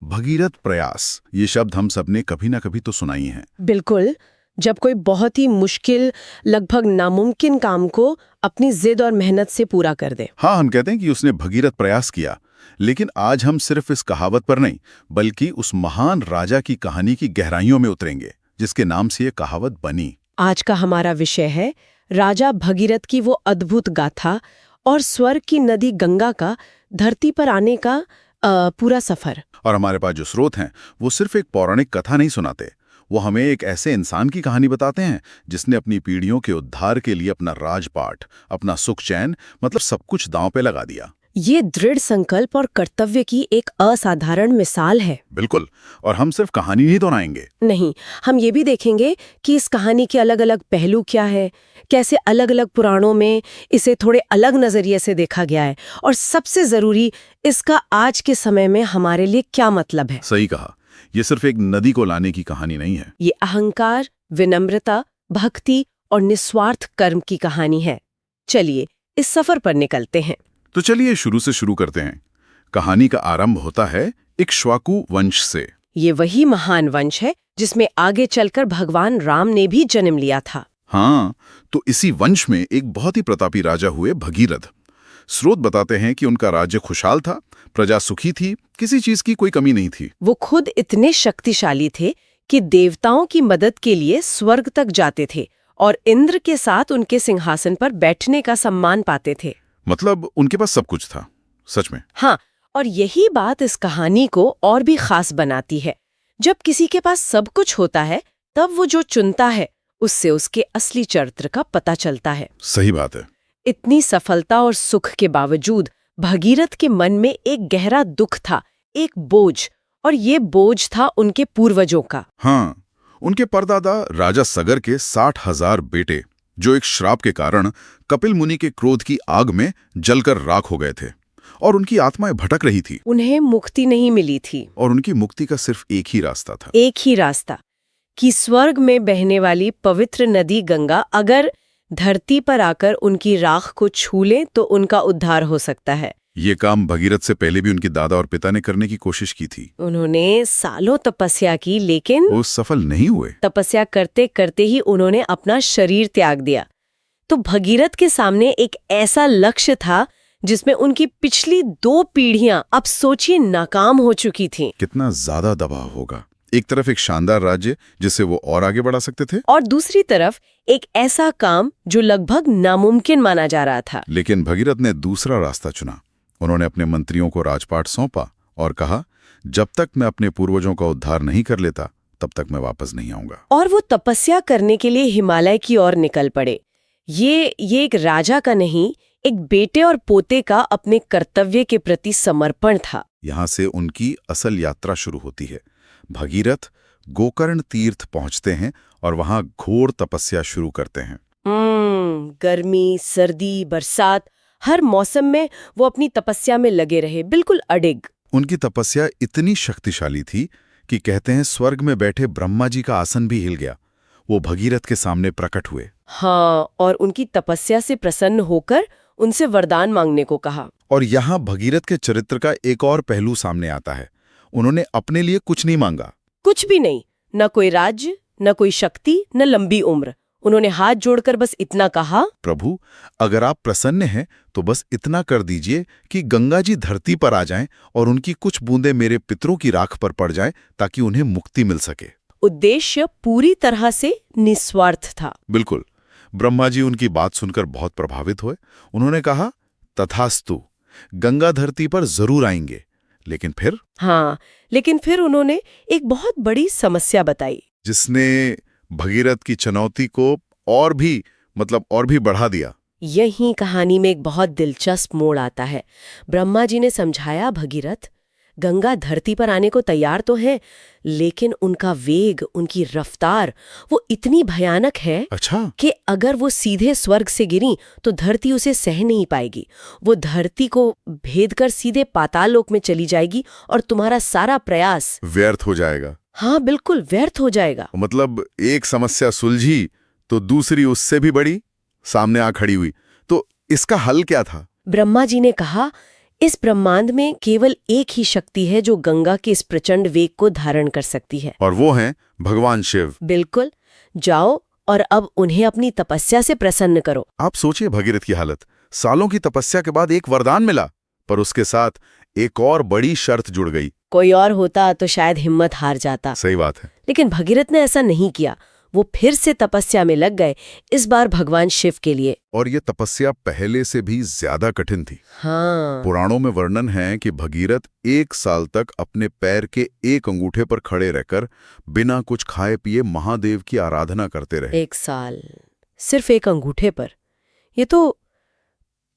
भगीरथ प्रयास, ये शब्द हम सबने कभी ना कभी तो सुना ही है। बिल्कुल। जब कोई बहुत ही मुश्किल, लगभग नामुमकिन काम को अपनी जिद और मेहनत से पूरा कर दे। हाँ, हम कहते हैं कि उसने भगीरथ प्रयास किया। लेकिन आज हम सिर्फ इस कहावत पर नहीं, बल्कि उस महान राजा की कहानी की गहराइयों में उतरेंगे, जिसके नाम से ये कहावत बनी। आज का हमारा विषय है राजा भगीरथ की वो अद्भुत गाथा और स्वर्ग की नदी गंगा का धरती पर आने का पूरा सफर। और हमारे पास जो स्रोत हैं, वो सिर्फ एक पौराणिक कथा नहीं सुनाते, वो हमें एक ऐसे इंसान की कहानी बताते हैं जिसने अपनी पीढ़ियों के उद्धार के लिए अपना राजपाट, अपना सुख चैन, मतलब सब कुछ दांव पे लगा दिया। ये दृढ़ संकल्प और कर्तव्य की एक असाधारण मिसाल है। बिल्कुल। और हम सिर्फ कहानी नहीं दोहराएंगे। नहीं, हम ये भी देखेंगे कि इस कहानी के अलग अलग पहलू क्या है, कैसे अलग अलग पुराणों में इसे थोड़े अलग नजरिए से देखा गया है, और सबसे जरूरी, इसका आज के समय में हमारे लिए क्या मतलब है। सही कहा, ये सिर्फ एक नदी को लाने की कहानी नहीं है। ये अहंकार, विनम्रता, भक्ति और निस्वार्थ कर्म की कहानी है। चलिए इस सफर पर निकलते हैं। तो चलिए शुरू से शुरू करते हैं। कहानी का आरंभ होता है इक्ष्वाकु वंश से। ये वही महान वंश है जिसमें आगे चलकर भगवान राम ने भी जन्म लिया था। हाँ, तो इसी वंश में एक बहुत ही प्रतापी राजा हुए भगीरथ। स्रोत बताते हैं कि उनका राज्य खुशहाल था, प्रजा सुखी थी, किसी चीज की कोई कमी नहीं थी। वो खुद इतने शक्तिशाली थे कि देवताओं की मदद के लिए स्वर्ग तक जाते थे और इंद्र के साथ उनके सिंहासन पर बैठने का सम्मान पाते थे। मतलब उनके पास सब कुछ था, सच में। हाँ, और यही बात इस कहानी को और भी खास बनाती है। जब किसी के पास सब कुछ होता है, तब वो जो चुनता है, उससे उसके असली चरित्र का पता चलता है। सही बात है। इतनी सफलता और सुख के बावजूद भगीरथ के मन में एक गहरा दुख था, एक बोझ, और ये बोझ था उनके पूर्वजों का। हाँ, उनके परदादा राजा सगर के 60,000 बेटे, जो एक श्राप के कारण कपिल मुनि के क्रोध की आग में जलकर राख हो गए थे, और उनकी आत्माएं भटक रही थी। उन्हें मुक्ति नहीं मिली थी, और उनकी मुक्ति का सिर्फ एक ही रास्ता था। एक ही रास्ता, कि स्वर्ग में बहने वाली पवित्र नदी गंगा अगर धरती पर आकर उनकी राख को छू ले तो उनका उद्धार हो सकता है। ये काम भगीरथ से पहले भी उनके दादा और पिता ने करने की कोशिश की थी। उन्होंने सालों तपस्या की, लेकिन वो सफल नहीं हुए। तपस्या करते करते ही उन्होंने अपना शरीर त्याग दिया। तो भगीरथ के सामने एक ऐसा लक्ष्य था जिसमें उनकी पिछली 2 पीढ़ियां, अब सोचिए, नाकाम हो चुकी थीं। कितना ज्यादा दबाव होगा। एक तरफ एक शानदार राज्य जिसे वो और आगे बढ़ा सकते थे, और दूसरी तरफ एक ऐसा काम जो लगभग नामुमकिन माना जा रहा था। लेकिन भगीरथ ने दूसरा रास्ता चुना। उन्होंने अपने मंत्रियों को राजपाट सौंपा और कहा, जब तक मैं अपने पूर्वजों का उद्धार नहीं कर लेता, तब तक मैं वापस नहीं आऊंगा। और वो तपस्या करने के लिए हिमालय की ओर निकल पड़े। ये एक राजा का नहीं, एक बेटे और पोते का अपने कर्तव्य के प्रति समर्पण था। यहाँ से उनकी असल यात्रा शुरू होती है। भगीरथ गोकर्ण तीर्थ पहुंचते हैं और वहां घोर तपस्या शुरू करते हैं। गर्मी, सर्दी, बरसात, हर मौसम में वो अपनी तपस्या में लगे रहे, बिल्कुल अडिग। उनकी तपस्या इतनी शक्तिशाली थी कि कहते हैं स्वर्ग में बैठे ब्रह्मा जी का आसन भी हिल गया। वो भगीरथ के सामने प्रकट हुए। हाँ, और उनकी तपस्या से प्रसन्न होकर उनसे वरदान मांगने को कहा। और यहाँ भगीरथ के चरित्र का एक और पहलू सामने आता है। उन्होंने अपने लिए कुछ नहीं मांगा, कुछ भी नहीं, न कोई राज्य, न कोई शक्ति, न लंबी उम्र। उन्होंने हाथ जोड़कर बस इतना कहा, प्रभु, अगर आप प्रसन्न हैं तो बस इतना कर दीजिए कि गंगा जी धरती पर आ जाएं और उनकी कुछ बूंदें मेरे पितरों की राख पर पड़ जाएं, ताकि उन्हें मुक्ति मिल सके। उद्देश्य पूरी तरह से निस्वार्थ था। बिल्कुल। ब्रह्मा जी उनकी बात सुनकर बहुत प्रभावित हुए। उन्होंने कहा, तथास्तु, गंगा धरती पर जरूर आएंगे। लेकिन फिर उन्होंने एक बहुत बड़ी समस्या बताई, जिसने भगीरथ की चुनौती को और भी बढ़ा दिया। यही कहानी में एक बहुत दिलचस्प मोड़ आता है। ब्रह्मा जी ने समझाया, भगीरथ, गंगा धरती पर आने को तैयार तो है, लेकिन उनका वेग, उनकी रफ्तार, वो इतनी भयानक है कि अगर वो सीधे स्वर्ग से गिरी तो धरती उसे सह नहीं पाएगी। वो धरती को भेद कर सीधे पाताल लोक में चली जाएगी और तुम्हारा सारा प्रयास व्यर्थ हो जाएगा। हाँ, बिल्कुल व्यर्थ हो जाएगा। मतलब एक समस्या सुलझी तो दूसरी उससे भी बड़ी सामने आ खड़ी हुई। तो इसका हल क्या था? ब्रह्मा जी ने कहा, इस ब्रह्मांड में केवल एक ही शक्ति है जो गंगा के इस प्रचंड वेग को धारण कर सकती है। और वो हैं भगवान शिव। बिल्कुल। जाओ और अब उन्हें अपनी तपस्या से प्रसन्न करो। आप सोचिए भगीरथ की हालत। सालों की तपस्या के बाद एक वरदान मिला, पर उसके साथ एक और बड़ी शर्त जुड़ गई। कोई और होता तो शायद हिम्मत हार जाता। सही बात है। लेकिन भगीरथ ने ऐसा नहीं किया। वो फिर से तपस्या में लग गए, इस बार भगवान शिव के लिए। और ये तपस्या पहले से भी ज्यादा कठिन थी। हाँ। पुराणों में वर्णन है कि भगीरथ 1 साल तक अपने पैर के एक अंगूठे पर खड़े रहकर बिना कुछ खाए पिए महादेव की आराधना करते रहे। 1 साल सिर्फ एक अंगूठे पर, ये तो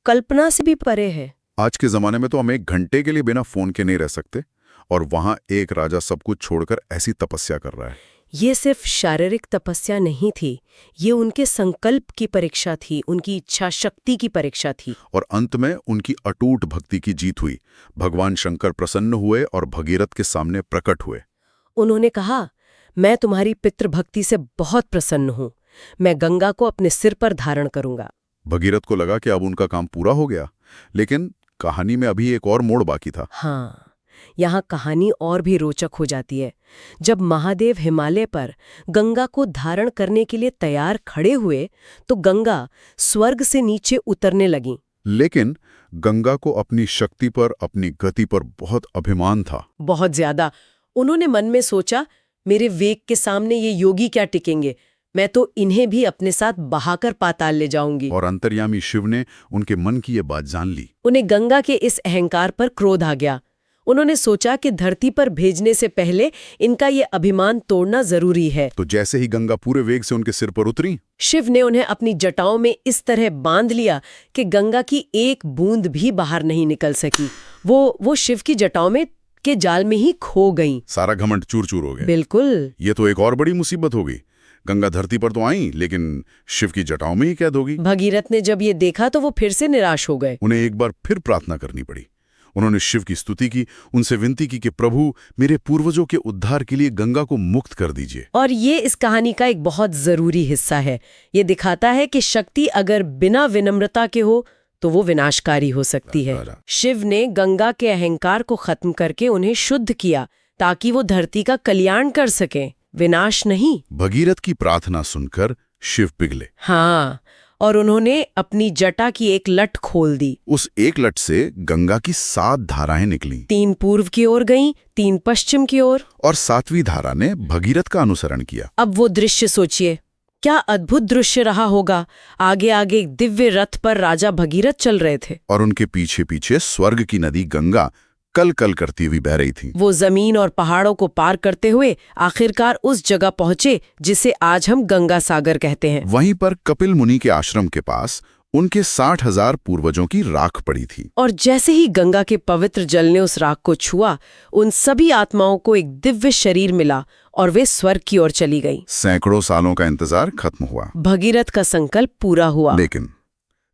कल्पना से भी परे है। आज के जमाने में तो हम 1 घंटे के लिए बिना फोन के नहीं रह सकते, और वहां एक राजा सब कुछ छोड़कर ऐसी तपस्या कर रहा है। ये सिर्फ शारीरिक तपस्या नहीं थी, ये उनके संकल्प की परीक्षा थी, उनकी इच्छा शक्ति की परीक्षा थी। और अंत में उनकी अटूट भक्ति की जीत हुई। भगवान शंकर प्रसन्न हुए और भगीरथ के सामने प्रकट हुए। उन्होंने कहा, मैं तुम्हारी पितृभक्ति से बहुत प्रसन्न हूं, मैं गंगा को अपने सिर पर धारण करूंगा। भगीरथ को लगा कि अब उनका काम पूरा हो गया, लेकिन कहानी में अभी एक और मोड़ बाकी था। हाँ, यहाँ कहानी और भी रोचक हो जाती है। जब महादेव हिमालय पर गंगा को धारण करने के लिए तैयार खड़े हुए, तो गंगा स्वर्ग से नीचे उतरने लगी। लेकिन गंगा को अपनी शक्ति पर, अपनी गति पर बहुत अभिमान था। बहुत ज्यादा। उन्होंने मन में सोचा, मेरे वेग के सामने ये योगी क्या टिकेंगे, मैं तो इन्हें भी अपने साथ बहाकर पाताल ले जाऊंगी। और अंतर्यामी शिव ने उनके मन की ये बात जान ली। उन्हें गंगा के इस अहंकार पर क्रोध आ गया। उन्होंने सोचा कि धरती पर भेजने से पहले इनका ये अभिमान तोड़ना जरूरी है। तो जैसे ही गंगा पूरे वेग से उनके सिर पर उतरी, शिव ने उन्हें अपनी जटाओं में इस तरह बांध लिया कि गंगा की एक बूंद भी बाहर नहीं निकल सकी। वो शिव की जटाओं में के जाल में ही खो गईं। सारा घमंड चूर चूर हो गया। बिल्कुल। ये तो एक और बड़ी मुसीबत हो गई। गंगा धरती पर तो आई, लेकिन शिव की जटाओं में ही कैद होगी। भगीरथ ने जब ये देखा तो वो फिर से निराश हो गए। उन्हें एक बार फिर प्रार्थना करनी पड़ी। उन्होंने शिव की स्तुति की, उनसे विनती की कि प्रभु, मेरे पूर्वजों के उद्धार के लिए गंगा को मुक्त कर दीजिए। और ये इस कहानी का एक बहुत जरूरी हिस्सा है। ये दिखाता है कि शक्ति अगर बिना विनम्रता के हो तो वो विनाशकारी हो सकती है। शिव ने गंगा के अहंकार को खत्म करके उन्हें शुद्ध किया, ताकि वो धरती का कल्याण कर सके, विनाश नहीं। भगीरथ की प्रार्थना सुनकर शिव पिघले। हाँ, और उन्होंने अपनी जटा की एक लट खोल दी। उस एक लट से गंगा की 7 धाराएं निकलीं। 3 पूर्व की ओर गईं, 3 पश्चिम की ओर, और 7वीं धारा ने भगीरथ का अनुसरण किया। अब वो दृश्य सोचिए, क्या अद्भुत दृश्य रहा होगा। आगे आगे एक दिव्य रथ पर राजा भगीरथ चल रहे थे, और उनके पीछे पीछे स्वर्ग की नदी गंगा कल कल करती हुई बह रही थी। वो जमीन और पहाड़ों को पार करते हुए आखिरकार उस जगह पहुंचे जिसे आज हम गंगा सागर कहते हैं। वहीं पर कपिल मुनि के आश्रम के पास उनके 60,000 पूर्वजों की राख पड़ी थी। और जैसे ही गंगा के पवित्र जल ने उस राख को छुआ, उन सभी आत्माओं को एक दिव्य शरीर मिला और वे स्वर्ग की ओर चली गईं। सैकड़ों सालों का इंतजार खत्म हुआ। भगीरथ का संकल्प पूरा हुआ। लेकिन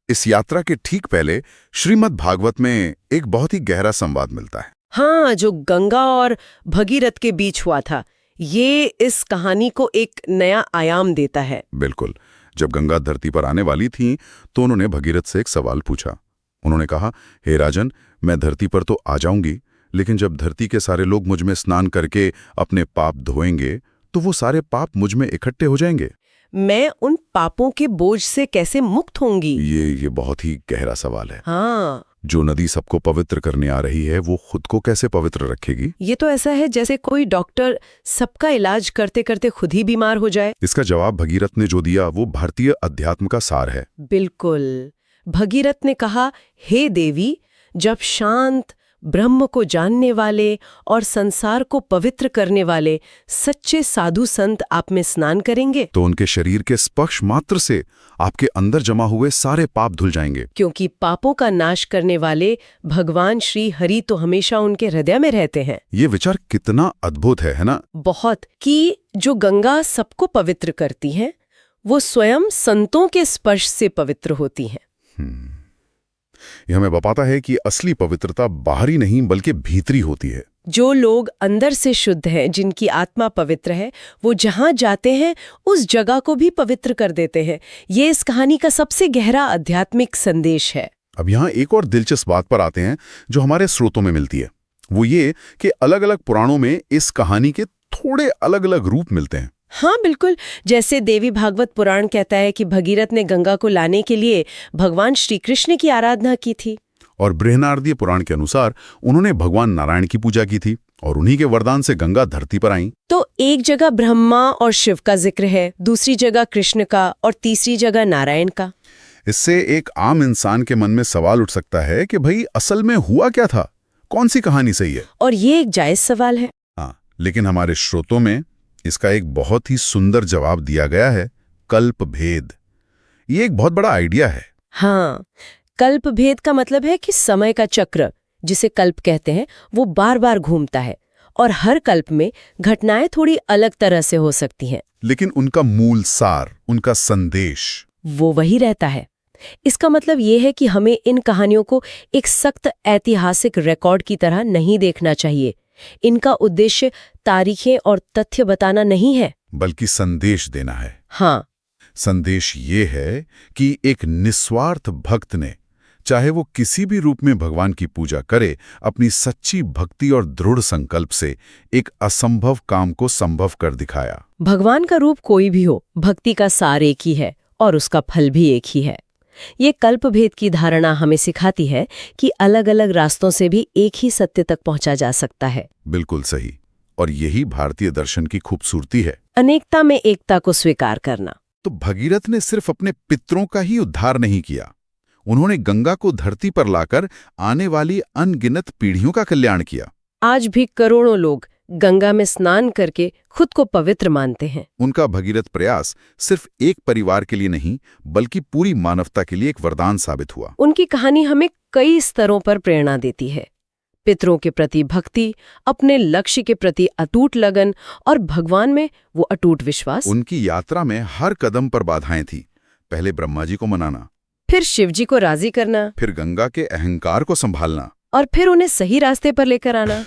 इस यात्रा के ठीक पहले श्रीमद् भागवत में एक बहुत ही गहरा संवाद मिलता है। हाँ, जो गंगा और भगीरथ के बीच हुआ था, ये इस कहानी को एक नया आयाम देता है। बिल्कुल। जब गंगा धरती पर आने वाली थी तो उन्होंने भगीरथ से एक सवाल पूछा। उन्होंने कहा, हे राजन, मैं धरती पर तो आ जाऊंगी, लेकिन जब धरती के सारे लोग मुझ में स्नान करके अपने पाप धोएंगे तो वो सारे पाप मुझ में इकट्ठे हो जाएंगे। मैं उन पापों के बोझ से कैसे मुक्त होंगी? ये बहुत ही गहरा सवाल है। हाँ। जो नदी सबको पवित्र करने आ रही है, वो खुद को कैसे पवित्र रखेगी? ये तो ऐसा है जैसे कोई डॉक्टर सबका इलाज करते करते खुद ही बीमार हो जाए। इसका जवाब भगीरथ ने जो दिया वो भारतीय अध्यात्म का सार है। बिल्कुल। भगीरथ ने कहा, हे देवी, जब शांत, ब्रह्म को जानने वाले और संसार को पवित्र करने वाले सच्चे साधु संत आप में स्नान करेंगे तो उनके शरीर के स्पर्श मात्र से आपके अंदर जमा हुए सारे पाप धुल जाएंगे। क्योंकि पापों का नाश करने वाले भगवान श्री हरि तो हमेशा उनके हृदय में रहते हैं। ये विचार कितना अद्भुत है ना? बहुत। कि जो गंगा सबको पवित्र करती है, वो स्वयं संतों के स्पर्श से पवित्र होती हैं। यह हमें बताता है कि असली पवित्रता बाहरी नहीं बल्कि भीतरी होती है। जो लोग अंदर से शुद्ध हैं, जिनकी आत्मा पवित्र है, वो जहां जाते हैं उस जगह को भी पवित्र कर देते हैं। ये इस कहानी का सबसे गहरा आध्यात्मिक संदेश है। अब यहाँ एक और दिलचस्प बात पर आते हैं जो हमारे स्रोतों में मिलती है। वो ये कि अलग अलग पुराणों में इस कहानी के थोड़े अलग अलग रूप मिलते हैं। हाँ बिल्कुल, जैसे देवी भागवत पुराण कहता है कि भगीरथ ने गंगा को लाने के लिए भगवान श्री कृष्ण की आराधना की थी। और बृहनारदीय पुराण के अनुसार उन्होंने भगवान नारायण की पूजा की थी और उन्हीं के वरदान से गंगा धरती पर आई। तो एक जगह ब्रह्मा और शिव का जिक्र है, दूसरी जगह कृष्ण का और तीसरी जगह नारायण का। इससे एक आम इंसान के मन में सवाल उठ सकता है कि भाई असल में हुआ क्या था, कौन सी कहानी सही है? और ये एक जायज सवाल है। हाँ, लेकिन हमारे स्रोतों में इसका एक बहुत ही सुंदर जवाब दिया गया है, कल्प भेद। ये एक बहुत बड़ा आइडिया है। हाँ, कल्प भेद का मतलब है कि समय का चक्र, जिसे कल्प कहते हैं, वो बार बार घूमता है और हर कल्प में घटनाएं थोड़ी अलग तरह से हो सकती हैं, लेकिन उनका मूल सार, उनका संदेश वो वही रहता है। इसका मतलब ये है कि हमें इन कहानियों को एक सख्त ऐतिहासिक रिकॉर्ड की तरह नहीं देखना चाहिए। इनका उद्देश्य तारीखें और तथ्य बताना नहीं है, बल्कि संदेश देना है। हाँ, संदेश ये है कि एक निस्वार्थ भक्त ने, चाहे वो किसी भी रूप में भगवान की पूजा करे, अपनी सच्ची भक्ति और दृढ़ संकल्प से एक असंभव काम को संभव कर दिखाया। भगवान का रूप कोई भी हो, भक्ति का सार एक ही है और उसका फल भी एक ही है। ये कल्प भेद की धारणा हमें सिखाती है कि अलग अलग रास्तों से भी एक ही सत्य तक पहुंचा जा सकता है। बिल्कुल सही। और यही भारतीय दर्शन की खूबसूरती है, अनेकता में एकता को स्वीकार करना। तो भगीरथ ने सिर्फ अपने पितरों का ही उद्धार नहीं किया, उन्होंने गंगा को धरती पर लाकर आने वाली अनगिनत पीढ़ियों का कल्याण किया। आज भी करोड़ों लोग गंगा में स्नान करके खुद को पवित्र मानते हैं। उनका भगीरथ प्रयास सिर्फ एक परिवार के लिए नहीं, बल्कि पूरी मानवता के लिए एक वरदान साबित हुआ। उनकी कहानी हमें कई स्तरों पर प्रेरणा देती है। पितरों के प्रति भक्ति, अपने लक्ष्य के प्रति अटूट लगन और भगवान में वो अटूट विश्वास। उनकी यात्रा में हर कदम पर बाधाएं थी। पहले ब्रह्मा जी को मनाना, फिर शिव जी को राजी करना, फिर गंगा के अहंकार को संभालना, और फिर उन्हें सही रास्ते पर लेकर आना।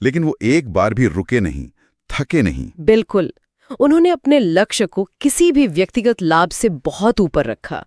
लेकिन वो एक बार भी रुके नहीं, थके नहीं। बिल्कुल, उन्होंने अपने लक्ष्य को किसी भी व्यक्तिगत लाभ से बहुत ऊपर रखा।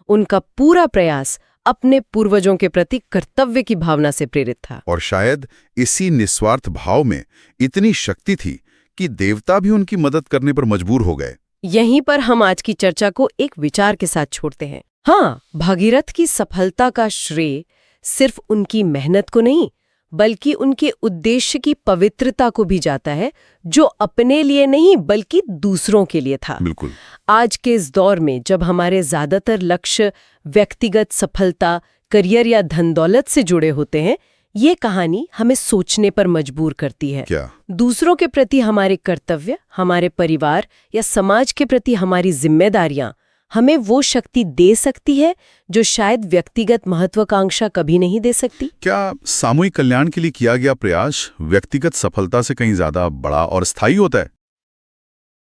उनका पूरा प्रयास अपने पूर्वजों के प्रति कर्तव्य की भावना से प्रेरित था। और शायद इसी निस्वार्थ भाव में इतनी शक्ति थी कि देवता भी उनकी मदद करने पर मजबूर हो गए। यहीं पर हम आज की चर्चा को एक विचार के साथ छोड़ते हैं। हाँ, भागीरथ की सफलता का श्रेय सिर्फ उनकी मेहनत को नहीं, बल्कि उनके उद्देश्य की पवित्रता को भी जाता है, जो अपने लिए नहीं बल्कि दूसरों के लिए था। बिल्कुल। आज के इस दौर में जब हमारे ज्यादातर लक्ष्य व्यक्तिगत सफलता, करियर या धन दौलत से जुड़े होते हैं, ये कहानी हमें सोचने पर मजबूर करती है। क्या? दूसरों के प्रति हमारे कर्तव्य, हमारे परिवार या समाज के प्रति हमारी जिम्मेदारियां हमें वो शक्ति दे सकती है जो शायद व्यक्तिगत महत्वाकांक्षा कभी नहीं दे सकती। क्या सामूहिक कल्याण के लिए किया गया प्रयास व्यक्तिगत सफलता से कहीं ज्यादा बड़ा और स्थायी होता है?